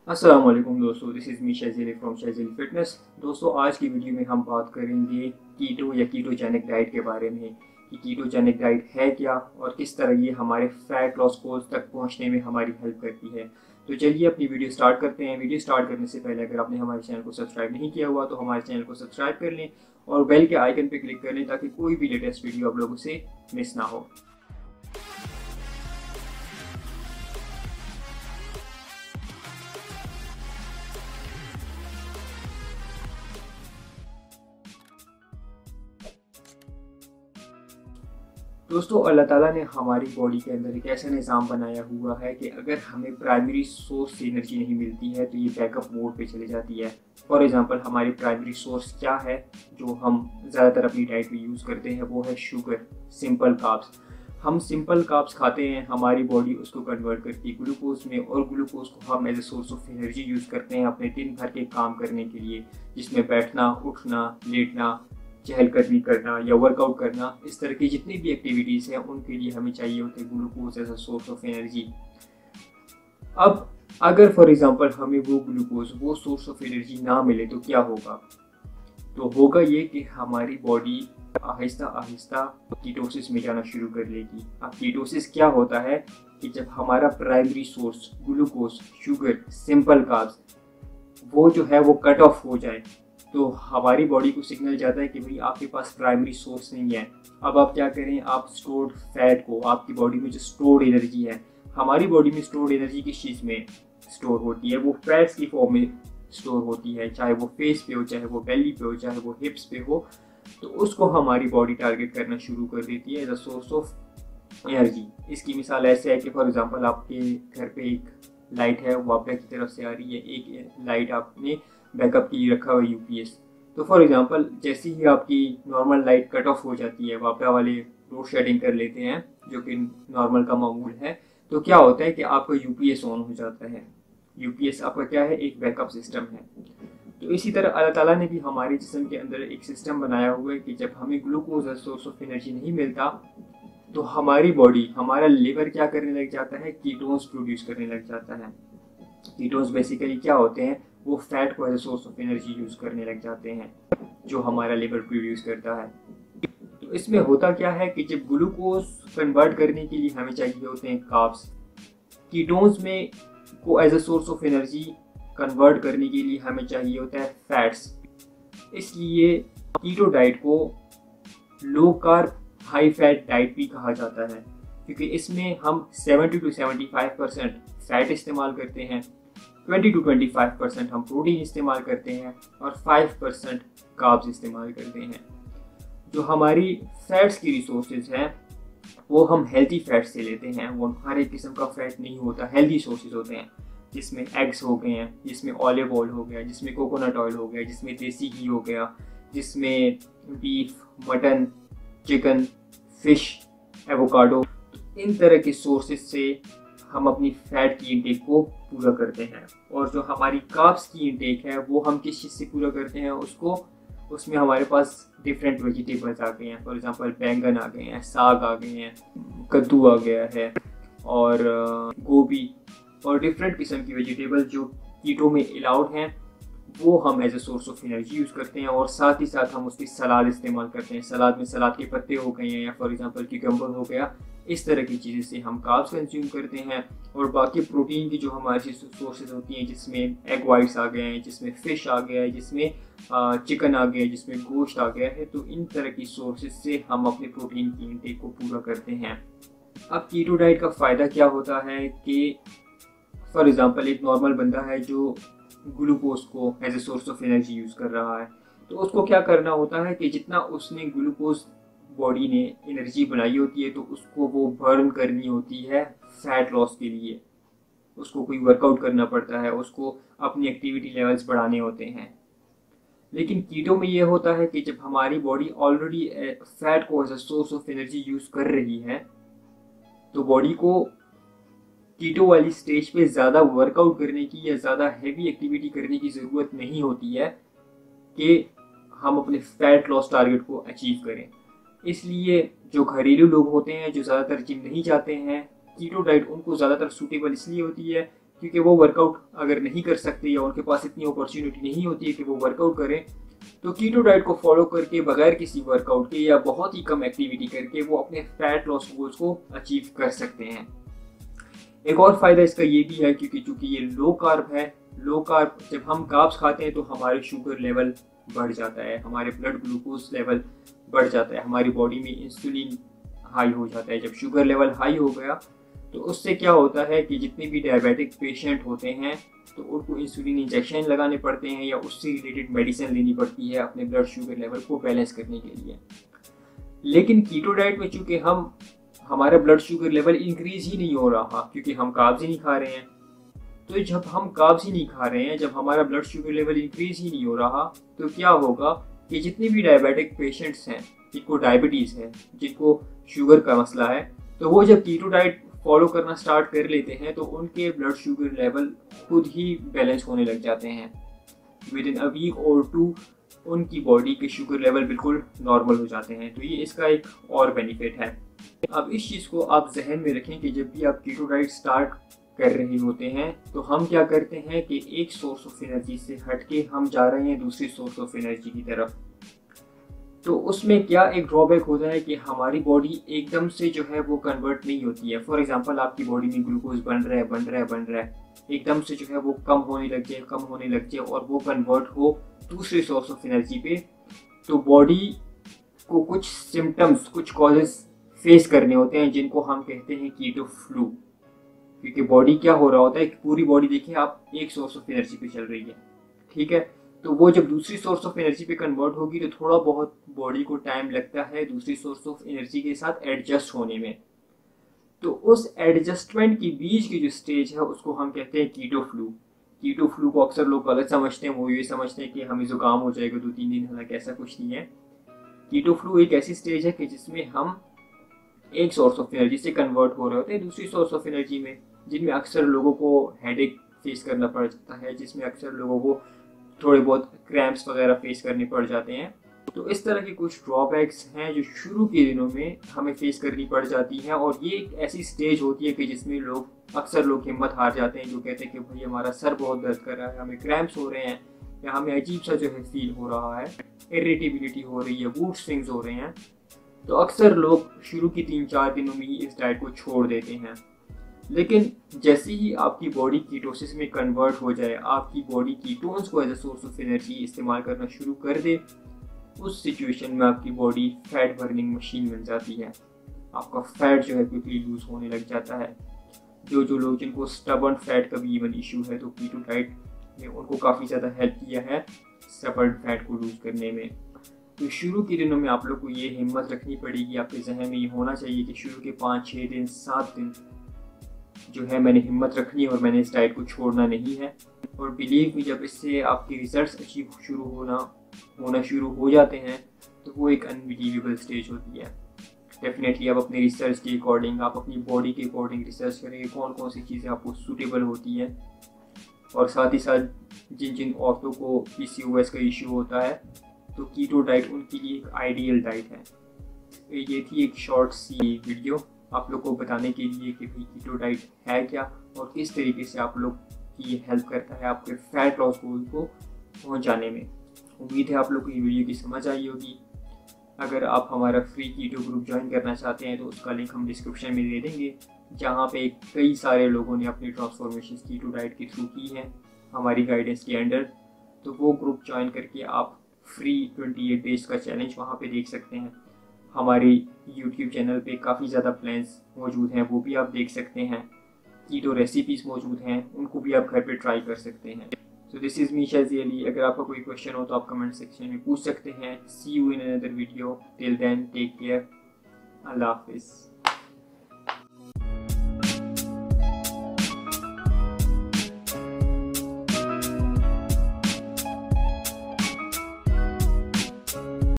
अस्सलाम वालेकुम दोस्तों, this is me Shazili from Shazili fitness. दोस्तों, आज की वीडियो में हम बात करेंगे कीटो या कीटोजेनिक डाइट के बारे में कि कीटोजेनिक डाइट है क्या और किस तरह ये हमारे फैट लॉस गोल्स तक पहुंचने में हमारी हेल्प करती है। तो चलिए अपनी वीडियो स्टार्ट करते हैं। वीडियो स्टार्ट करने से पहले अगर आपने हमारे चैनल को सब्सक्राइब नहीं किया हुआ तो हमारे चैनल को सब्सक्राइब कर लें और बेल के आइकन पर क्लिक कर लें ताकि कोई भी लेटेस्ट वीडियो आप लोगों से मिस ना हो। दोस्तों, अल्लाह ताला ने हमारी बॉडी के अंदर एक ऐसा निज़ाम बनाया हुआ है कि अगर हमें प्राइमरी सोर्स से एनर्जी नहीं मिलती है तो ये बैकअप मोड पे चली जाती है। फॉर एग्जांपल, हमारी प्राइमरी सोर्स क्या है जो हम ज़्यादातर अपनी डाइट में यूज़ करते हैं, वो है शुगर, सिंपल कार्ब्स। हम सिंपल कार्ब्स खाते हैं, हमारी बॉडी उसको कन्वर्ट करती है ग्लूकोज में और ग्लूकोज को हम as a source of energy use करते हैं अपने दिन भर के काम करने के लिए, जिसमें बैठना, उठना, लेटना, चहलकदमी करना या वर्कआउट करना, इस तरह की जितनी भी एक्टिविटीज़ हैं उनके लिए हमें चाहिए होते हैं glucose as a source of energy. अब अगर फॉर एग्जांपल हमें वो ग्लूकोज, वो सोर्स ऑफ एनर्जी ना मिले तो क्या होगा? तो होगा ये कि हमारी बॉडी आहिस्ता आहिस्ता कीटोसिस में जाना शुरू कर लेगी। अब कीटोसिस क्या होता है कि जब हमारा primary source glucose, sugar, simple carbs वो जो है वो कट ऑफ हो जाए तो हमारी बॉडी को सिग्नल जाता है कि भाई आपके पास प्राइमरी सोर्स नहीं है। अब आप क्या करें, आप स्टोर्ड फैट को, आपकी बॉडी में जो स्टोर्ड एनर्जी है, हमारी बॉडी में स्टोर्ड एनर्जी किस चीज़ में स्टोर होती है? वो फैट्स की फॉर्म में स्टोर होती है, चाहे वो फेस पे हो, चाहे वो बेली पे हो, चाहे वो हिप्स पे हो। तो उसको हमारी बॉडी टारगेट करना शुरू कर देती है as a source of energy. इसकी मिसाल ऐसे है कि फॉर एग्जांपल आपके घर पे एक लाइट है, वो आप की तरफ से आ रही है, एक लाइट आपने बैकअप की रखा हुआ यूपीएस। तो फॉर एग्जांपल जैसे ही आपकी नॉर्मल लाइट कट ऑफ हो जाती है, वापडा वाले लोड शेडिंग कर लेते हैं जो कि नॉर्मल का मामूल है, तो क्या होता है कि आपका यूपीएस ऑन हो जाता है। यूपीएस आपका क्या है? एक बैकअप सिस्टम है। तो इसी तरह अल्लाह ताला ने भी हमारे जिस्म के अंदर एक सिस्टम बनाया हुआ है कि जब हमें ग्लूकोज सोर्स ऑफ एनर्जी नहीं मिलता तो हमारी बॉडी, हमारा लिवर क्या करने लग जाता है? कीटोन्स प्रोड्यूस करने लग जाता है। कीटोन्स बेसिकली क्या होते हैं? वो फैट को as a source of energy use करने लग जाते हैं जो हमारा लिवर प्रोड्यूस करता है। तो इसमें होता क्या है कि जब ग्लूकोज कन्वर्ट करने के लिए हमें चाहिए होते हैं कार्ब्स, कीटोन्स में को as a source of energy convert करने के लिए हमें चाहिए होता है फैट्स। इसलिए कीटो डाइट को low carb high fat diet भी कहा जाता है, क्योंकि इसमें हम 70 to 75% फैट इस्तेमाल करते हैं, 20 to 25% हम प्रोटीन इस्तेमाल करते हैं और 5% कार्ब्स इस्तेमाल करते हैं। जो हमारी फैट्स की रिसोर्सेज हैं वो हम हेल्थी फैट से लेते हैं। वो हर एक किस्म का फैट नहीं होता, हेल्थी सोर्सेज होते हैं, जिसमें एग्स हो गए हैं, जिसमें ऑलिव ऑयल हो गया, जिसमें कोकोनट ऑयल हो गया, जिसमें देसी घी हो गया, जिसमें beef, mutton, chicken, fish, avocado, इन तरह के सोर्सेज से हम अपनी फैट की इंटेक को पूरा करते हैं। और जो हमारी कार्ब्स की इंटेक है वो हम किस चीज़ से पूरा करते हैं? उसमें हमारे पास डिफरेंट वेजिटेबल्स आ गए हैं। फॉर एग्जांपल बैंगन आ गए हैं, साग आ गए हैं, कद्दू आ गया है और गोभी और डिफरेंट किस्म की वेजिटेबल जो कीटो में अलाउड हैं, वो हम as a source of energy use करते हैं। और साथ ही साथ हम उसकी सलाद इस्तेमाल करते हैं। सलाद में सलाद के पत्ते हो गए हैं या फॉर एग्जांपल क्यूकम्बर हो गया, इस तरह की चीज़ें से हम कार्ब्स कंज्यूम करते हैं। और बाकी प्रोटीन की जो हमारी सोर्सेज होती हैं, जिसमें एग वाइट्स आ गए हैं, जिसमें फ़िश आ गया है, जिसमें चिकन आ गया है, जिसमें गोश्त आ गया है, तो इन तरह की सोर्सेज से हम अपने प्रोटीन की इंटेक को पूरा करते हैं। अब कीटो डाइट का फ़ायदा क्या होता है कि फॉर एग्जांपल एक नॉर्मल बंदा है जो ग्लूकोज को as a source of energy use कर रहा है, तो उसको क्या करना होता है कि जितना उसने ग्लूकोज बॉडी ने एनर्जी बनाई होती है तो उसको वो बर्न करनी होती है फैट लॉस के लिए। उसको कोई वर्कआउट करना पड़ता है, उसको अपनी एक्टिविटी लेवल्स बढ़ाने होते हैं। लेकिन कीटो में ये होता है कि जब हमारी बॉडी ऑलरेडी फैट को as a source of energy use कर रही है तो बॉडी को कीटो वाली स्टेज पे ज़्यादा वर्कआउट करने की या ज़्यादा हैवी एक्टिविटी करने की ज़रूरत नहीं होती है कि हम अपने फैट लॉस टारगेट को अचीव करें। इसलिए जो घरेलू लोग होते हैं, जो ज़्यादातर जिम नहीं जाते हैं, कीटो डाइट उनको ज़्यादातर सूटेबल इसलिए होती है क्योंकि वो वर्कआउट अगर नहीं कर सकते या उनके पास इतनी अपॉर्चुनिटी नहीं होती है कि वो वर्कआउट करें, तो कीटो डाइट को फॉलो करके बगैर किसी वर्कआउट के या बहुत ही कम एक्टिविटी करके वो अपने फैट लॉस गोल्स को अचीव कर सकते हैं। एक और फायदा इसका ये भी है क्योंकि चूंकि ये लो कार्ब है, लो कार्ब जब हम कार्ब्स खाते हैं तो हमारे शुगर लेवल बढ़ जाता है, हमारे ब्लड ग्लूकोज लेवल बढ़ जाता है, हमारी बॉडी में इंसुलिन हाई हो जाता है। जब शुगर लेवल हाई हो गया तो उससे क्या होता है कि जितने भी डायबिटिक पेशेंट होते हैं तो उनको इंसुलिन इंजेक्शन लगाने पड़ते हैं या उससे रिलेटेड मेडिसिन लेनी पड़ती है अपने ब्लड शुगर लेवल को बैलेंस करने के लिए। लेकिन कीटो डाइट में चूंकि हमारा ब्लड शुगर लेवल इंक्रीज ही नहीं हो रहा क्योंकि हम कार्ब्स ही नहीं खा रहे हैं, तो जब हम कार्ब्स ही नहीं खा रहे हैं, जब हमारा ब्लड शुगर लेवल इंक्रीज ही नहीं हो रहा, तो क्या होगा कि जितने भी डायबिटिक पेशेंट्स हैं, जिनको डायबिटीज़ है, जिनको शुगर का मसला है, तो वो जब कीटो डाइट फॉलो करना स्टार्ट कर लेते हैं तो उनके ब्लड शुगर लेवल खुद ही बैलेंस होने लग जाते हैं। विद इन अ वीक और 2 उनकी बॉडी के शुगर लेवल बिल्कुल नॉर्मल हो जाते हैं। तो ये इसका एक और बेनिफिट है। अब इस चीज़ को आप जहन में रखें कि जब भी आप कीटो डाइट स्टार्ट कर रहे होते हैं तो हम क्या करते हैं कि एक सोर्स ऑफ एनर्जी से हटके हम जा रहे हैं दूसरी सोर्स ऑफ एनर्जी की तरफ। तो उसमें क्या एक ड्रॉबैक होता है कि हमारी बॉडी एकदम से जो है वो कन्वर्ट नहीं होती है। फॉर एग्जांपल आपकी बॉडी में ग्लूकोज बन रहा है, एकदम से जो है वो कम होने लग जाए और वो कन्वर्ट हो दूसरे सोर्स ऑफ एनर्जी पे, तो बॉडी को कुछ सिम्टम्स, कुछ कॉजेस फेस करने होते हैं जिनको हम कहते हैं कीटो फ्लू। क्योंकि बॉडी क्या हो रहा होता है, पूरी बॉडी देखिए आप एक सोर्स ऑफ एनर्जी पे चल रही है, ठीक है, तो वो जब दूसरी सोर्स ऑफ एनर्जी पे कन्वर्ट होगी तो थोड़ा बहुत बॉडी को टाइम लगता है दूसरी सोर्स ऑफ एनर्जी के साथ एडजस्ट होने में। तो उस एडजस्टमेंट की बीच की जो स्टेज है उसको हम कहते हैं कीटो फ्लू। कीटो फ्लू को अक्सर लोग गलत समझते हैं, वो ये समझते हैं कि हमें जुकाम हो जाएगा 2-3 दिन, हालांकि ऐसा कुछ नहीं है। कीटो फ्लू एक ऐसी स्टेज है कि जिसमें हम एक सोर्स ऑफ एनर्जी से कन्वर्ट हो रहे होते हैं दूसरी सोर्स ऑफ एनर्जी में, जिनमें अक्सर लोगों को हेडेक फेस करना पड़ जाता है, जिसमें अक्सर लोगों को थोड़े बहुत क्रैम्प्स वगैरह फेस करने पड़ जाते हैं। तो इस तरह के कुछ ड्रॉबैक्स हैं जो शुरू के दिनों में हमें फेस करनी पड़ जाती हैं, और ये एक ऐसी स्टेज होती है कि जिसमें अक्सर लोग हिम्मत हार जाते हैं, जो कहते हैं कि भाई हमारा सर बहुत दर्द कर रहा है, हमें क्रैम्प्स हो रहे हैं, या हमें अजीब सा जो है फील हो रहा है, इरिटेबिलिटी हो रही है, मूड स्विंग्स हो रहे हैं। तो अक्सर लोग शुरू की 3-4 दिनों में ही इस डाइट को छोड़ देते हैं। लेकिन जैसे ही आपकी बॉडी कीटोसिस में कन्वर्ट हो जाए, आपकी बॉडी कीटोन्स को as a source of energy इस्तेमाल करना शुरू कर दे, उस सिचुएशन में आपकी बॉडी फैट बर्निंग मशीन बन जाती है। आपका फैट जो है क्विकली लूज होने लग जाता है। जो लोग जिनको स्टबर्न फैट का भी इवन इशू है, तो कीटो डाइट ने उनको काफ़ी ज़्यादा हेल्प किया है स्टबर्न फैट को लूज करने में। तो शुरू के दिनों में आप लोग को ये हिम्मत रखनी पड़ेगी, आपके जहन में ये होना चाहिए कि शुरू के 5-6 दिन 7 दिन जो है मैंने हिम्मत रखनी है और मैंने इस डाइट को छोड़ना नहीं है। और बिलीव मी, जब इससे आपके रिजल्ट्स अचीव होना शुरू हो जाते हैं तो वो एक अनबिलीवेबल स्टेज होती है। डेफिनेटली आप अपने रिसर्च के अकॉर्डिंग, आप अपनी बॉडी के अकॉर्डिंग रिसर्च करेंगे कौन कौन सी चीज़ें आपको सूटेबल होती है, और साथ ही साथ जिन औरतों को PCOS का इशू होता है तो कीटो डाइट उनके लिए एक आइडियल डाइट है। ये थी एक शॉर्ट सी वीडियो आप लोग को बताने के लिए कि भाई कीटो डाइट है क्या और किस तरीके से आप लोग की हेल्प करता है आपके फैट लॉस गोल को पहुंचाने में। उम्मीद है आप लोग को ये वीडियो की समझ आई होगी। अगर आप हमारा फ्री कीटो ग्रुप ज्वाइन करना चाहते हैं तो उसका लिंक हम डिस्क्रिप्शन में दे देंगे, जहाँ पे कई सारे लोगों ने अपनी ट्रांसफॉर्मेशन कीटो डाइट के थ्रू की है हमारी गाइडेंस के अंडर। तो वो ग्रुप ज्वाइन करके आप फ्री 28 डेज का चैलेंज वहाँ पे देख सकते हैं। हमारे YouTube चैनल पे काफ़ी ज़्यादा प्लान्स मौजूद हैं, वो भी आप देख सकते हैं। कीटो रेसिपीज़ मौजूद हैं, उनको भी आप घर पे ट्राई कर सकते हैं। So this is me Shazi Ali. अगर आपका कोई क्वेश्चन हो तो आप कमेंट सेक्शन में पूछ सकते हैं। See you in another video. Till then take care. अल्लाह हाफिज़।